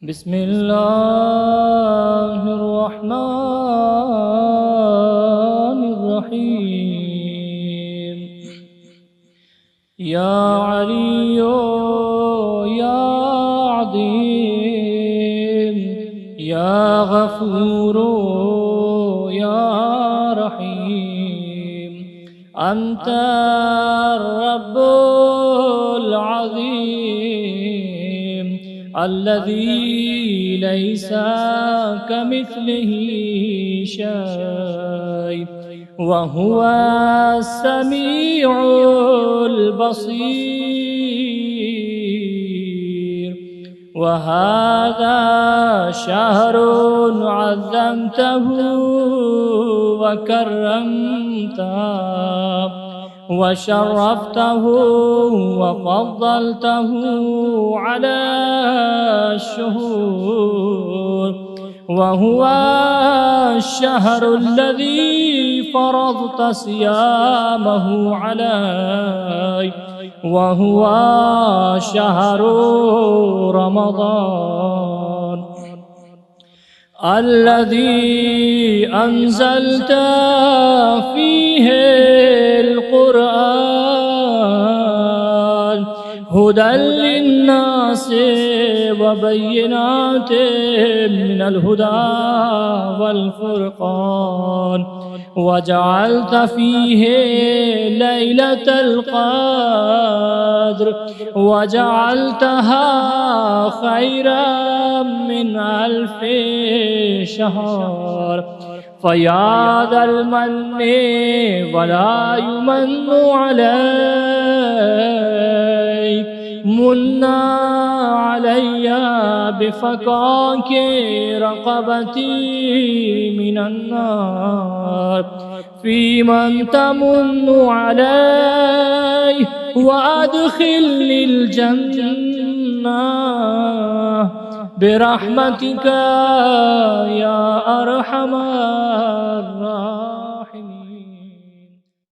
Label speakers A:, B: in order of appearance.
A: بسم الله الرحمن الرحيم. يا علي يا عظيم يا غفور يا رحيم، أنت الرب العظيم الذي ليس كمثله شيء، وهو السميع البصير. وهذا شهر عظمته وكرمته وشرفته وفضلته على الشهور، وهو الشهر الذي فرضت صيامه علي، وهو شهر رمضان الذي أنزلت فيه القرآن هدى للناس وبينات من الهدى والفرقان، وجعلت فيه ليلة القدر وجعلتها خيرا من 1000 شهر. فيا ذا المن ولا يمن عليك، منا علي بفكاك رقبتي من النار، في من تمن علي وأدخلني الجنة برحمتك يا أرحم الراحمين.